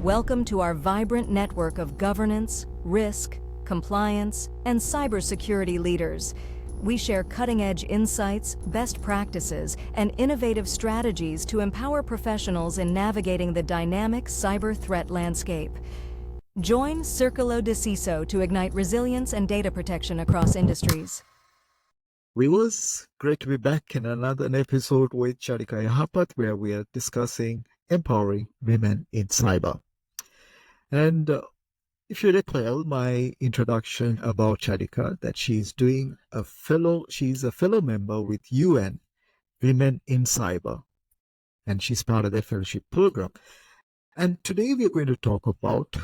Welcome to our vibrant network of governance, risk, compliance, and cybersecurity leaders. We share cutting-edge insights, best practices, and innovative strategies to empower professionals in navigating the dynamic cyber threat landscape. Join Circolo de CISO to ignite resilience and data protection across industries. Viewers, great to be back in another episode with Chadika Yahampath, where we are discussing empowering women in cyber. And if you recall my introduction about Chadika, that she's a fellow member with UN Women in Cyber, and she's part of their fellowship program. And today we're going to talk about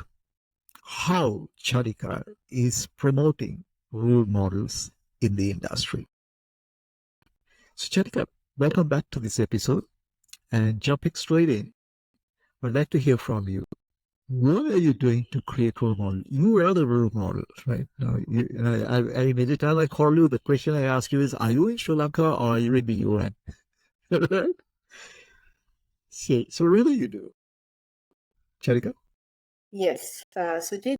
how Chadika is promoting role models in the industry. So Chadika, welcome back to this episode, and jumping straight in, I'd like to hear from you. What are you doing to create role models? You are the role models, right? Now, every time I call you, the question I ask you is, are you in Sri Lanka or are you in the UN? Right? So really you do. Chadika? Yes, Sujit,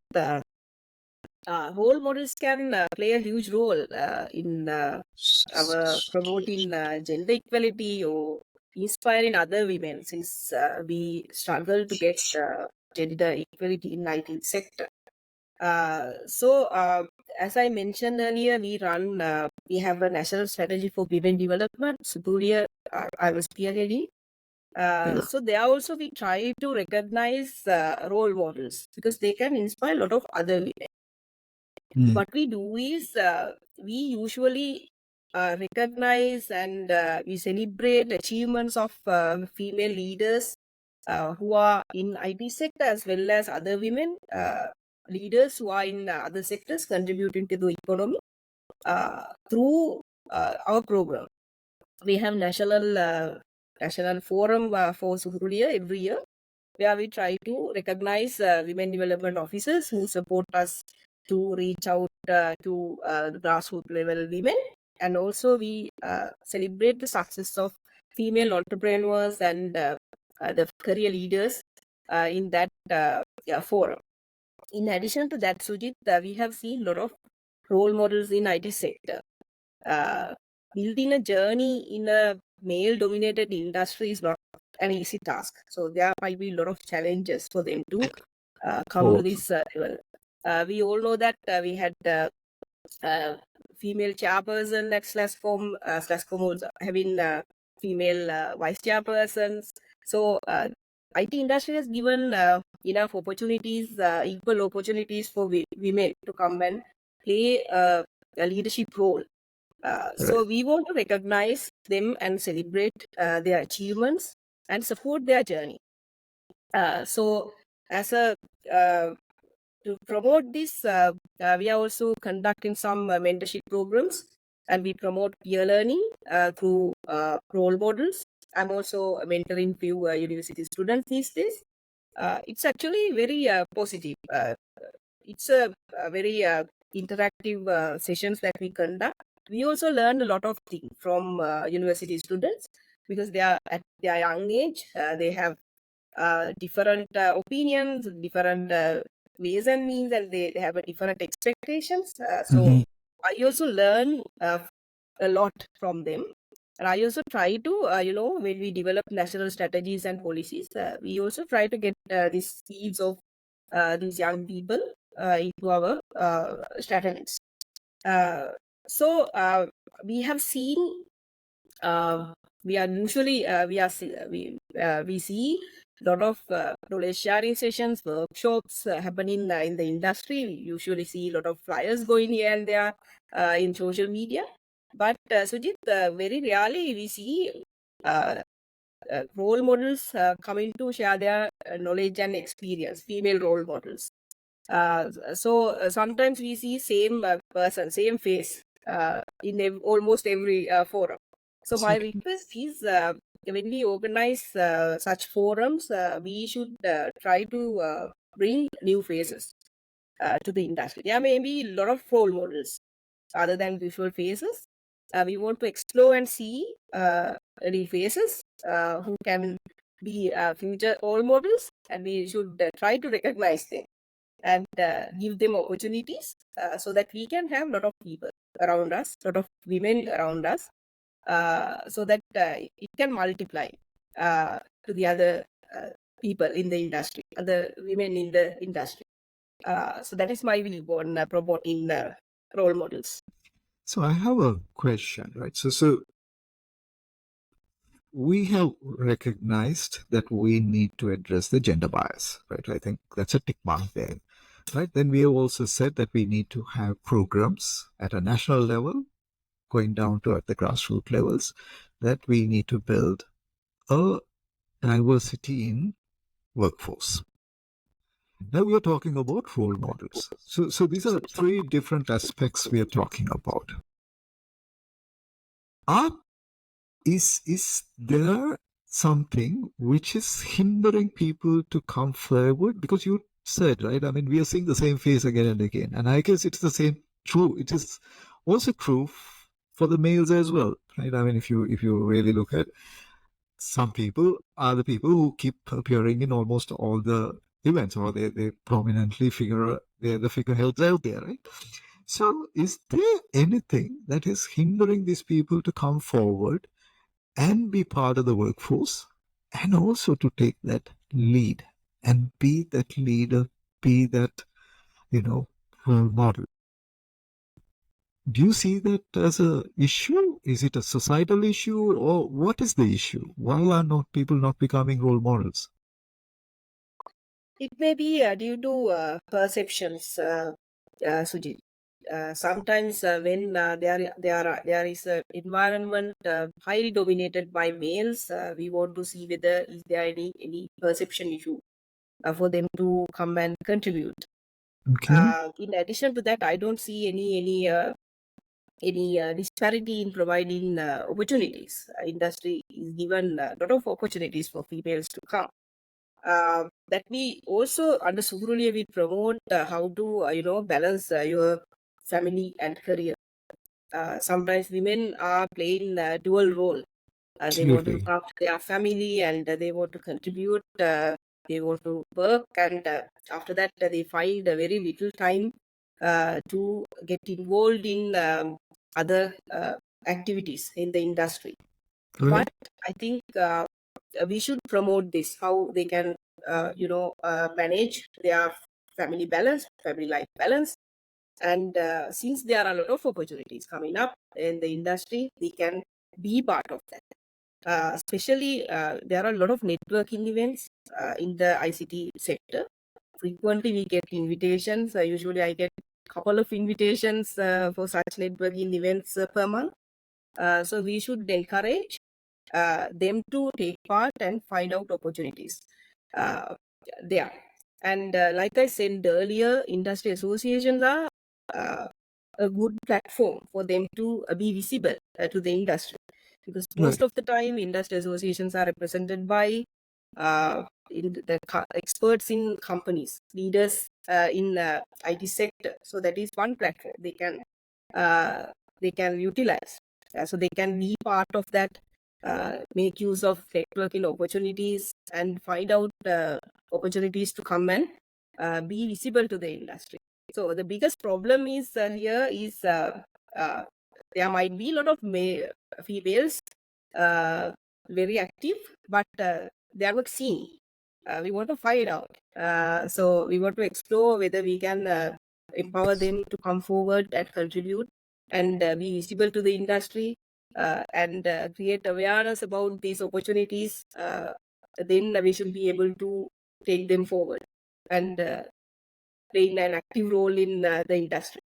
role models can play a huge role in our promoting gender equality or inspiring other women, since we struggle to get gender equality in IT sector. As I mentioned earlier, we have a national strategy for women development. Superior, I was spearheading. So there also we try to recognize role models because they can inspire a lot of other women. What we do is we usually recognize and we celebrate achievements of female leaders who are in IT sector, as well as other women leaders who are in other sectors contributing to the economy through our program. We have national forum for Suhrulia every year, where we try to recognize women development officers who support us to reach out to grassroots level women. And also we celebrate the success of female entrepreneurs and the career leaders in that forum. In addition to that, Sujit, we have seen a lot of role models in IT sector. Building a journey in a male-dominated industry is not an easy task. So there might be a lot of challenges for them to come to this level. We all know that we had female chairperson at SLASCOM, SLASCOM also having female vice chairpersons. So IT industry has given enough opportunities, equal opportunities for women to come and play a leadership role. So we want to recognize them and celebrate their achievements and support their journey. So as a to promote this, we are also conducting some mentorship programs, and we promote peer learning through role models. I'm also mentoring few university students these days. It's actually very positive. It's a very interactive sessions that we conduct. We also learn a lot of things from university students because they are at their young age. They have different opinions, different ways and means, and they have different expectations. So I also learn a lot from them. And I also try to, when we develop national strategies and policies, we also try to get these seeds of these young people into our strategies. So we have seen, we see a lot of knowledge sharing sessions, workshops happening in the industry. We usually see a lot of flyers going here and there in social media. But Sujit, very rarely we see role models coming to share their knowledge and experience, female role models. So sometimes we see same person, same face in almost every forum. So my request is when we organize such forums, we should try to bring new faces to the industry. There may be a lot of role models other than visual faces. We want to explore and see new faces who can be future role models, and we should try to recognize them and give them opportunities so that we can have a lot of people around us, a lot of women around us, so that it can multiply to the other people in the industry, other women in the industry. So that is my view on promoting role models. So I have a question, right? So we have recognized that we need to address the gender bias, right? I think that's a tick mark there, right? Then we have also said that we need to have programs at a national level, going down to at the grassroots levels, that we need to build a diversity in workforce. Now we are talking about role models. So these are three different aspects we are talking about. Is there something which is hindering people to come forward? Because you said, right? I mean, we are seeing the same face again and again, and I guess it's the same true. It is also true for the males as well, right? I mean, if you really look at, some people are the people who keep appearing in almost all the events, or they prominently figure, they're the figureheads out there, right? So is there anything that is hindering these people to come forward and be part of the workforce, and also to take that lead and be that leader, be that, role model? Do you see that as a issue? Is it a societal issue, or what is the issue? Why are not people not becoming role models? It may be due to perceptions, Sujit. Sometimes when there is an environment highly dominated by males, we want to see whether is there any perception issue for them to come and contribute. Okay. In addition to that, I don't see any disparity in providing opportunities. Industry is given a lot of opportunities for females to come. That we also under Sugurulia we promote how to balance your family and career. Sometimes women are playing a dual role. They want to look Absolutely. after their family, and they want to contribute. They want to work, and after that they find very little time to get involved in other activities in the industry. Right. But I think we should promote this, how they can manage their family life balance. And since there are a lot of opportunities coming up in the industry, they can be part of that. Especially there are a lot of networking events in the ICT sector. Frequently we get invitations. Usually I get a couple of invitations for such networking events per month. So we should encourage them to take part and find out opportunities there. And like I said earlier, industry associations are a good platform for them to be visible to the industry, because most Right. of the time industry associations are represented by experts in companies, leaders in IT sector. So that is one platform they can utilize. So they can be part of that, make use of networking opportunities, and find out opportunities to come and be visible to the industry. So the biggest problem is here is there might be a lot of females very active, but they are not seen. We want to find out. So we want to explore whether we can empower them to come forward and contribute and be visible to the industry, and create awareness about these opportunities. Then we should be able to take them forward and playing an active role in the industry.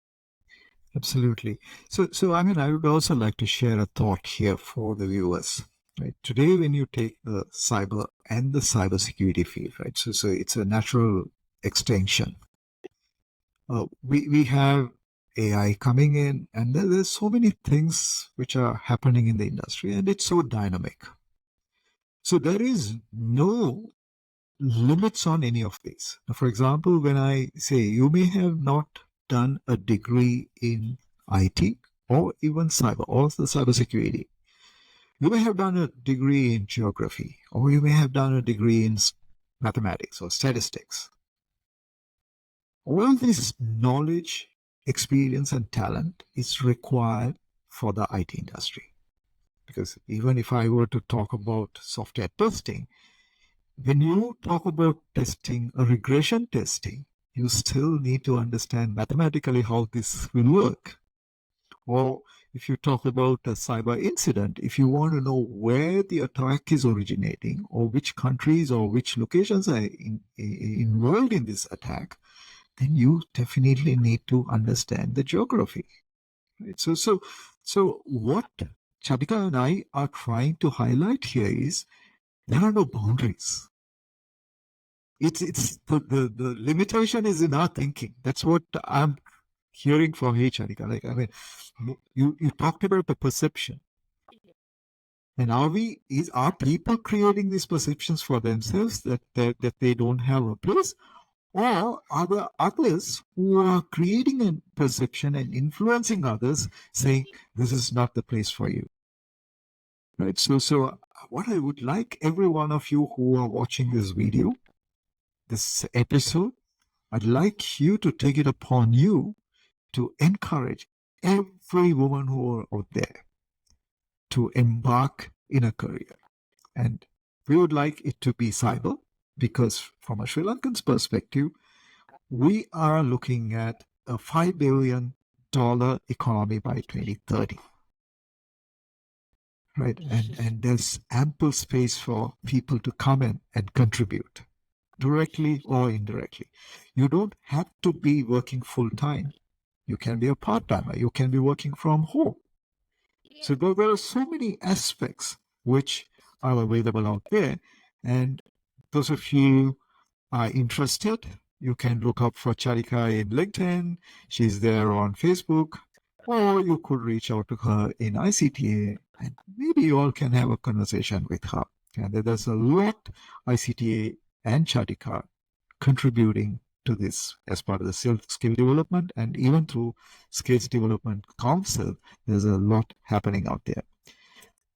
Absolutely. So I mean, I would also like to share a thought here for the viewers. Right. Today, when you take the cyber and the cybersecurity field, right? So it's a natural extension. We have AI coming in, and there's so many things which are happening in the industry, and it's so dynamic. So there is no limits on any of these. Now, for example, when I say you may have not done a degree in IT or even cyber or the cybersecurity, You may have done a degree in geography, or you may have done a degree in mathematics or statistics. All this knowledge, experience, and talent is required for the IT industry. Because even if I were to talk about software testing, when you talk about testing, a regression testing, you still need to understand mathematically how this will work. Or if you talk about a cyber incident, if you want to know where the attack is originating, or which countries or which locations are involved in this attack, then you definitely need to understand the geography. Right? So what Chadika and I are trying to highlight here is there are no boundaries. It's the limitation is in our thinking. That's what I'm hearing from you, Chadika. Like, I mean, you talked about the perception. And are people creating these perceptions for themselves that they don't have a place? Or are there others who are creating a perception and influencing others, saying this is not the place for you? Right. So what I would like every one of you who are watching this video, this episode, I'd like you to take it upon you to encourage every woman who are out there to embark in a career. And we would like it to be cyber, because from a Sri Lankan's perspective, we are looking at a $5 billion economy by 2030. Right? And there's ample space for people to come in and contribute, directly or indirectly. You don't have to be working full time. You can be a part-timer. You can be working from home. So there are so many aspects which are available out there. And those of you are interested, you can look up for Chadika in LinkedIn. She's there on Facebook. Or you could reach out to her in ICTA, and maybe you all can have a conversation with her. And there's a lot ICTA and Chadika contributing to this as part of the skill development, and even through Skills Development Council, there's a lot happening out there.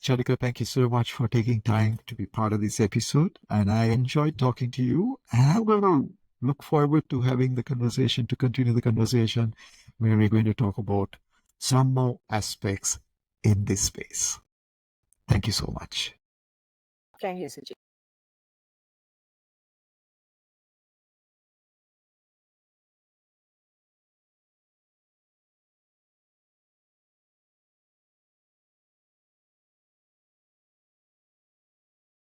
Chadika, thank you so much for taking time to be part of this episode, and I enjoyed talking to you. And I'm going to look forward to having the conversation, to continue the conversation, where we're going to talk about some more aspects in this space. Thank you so much. Thank you, Sujit.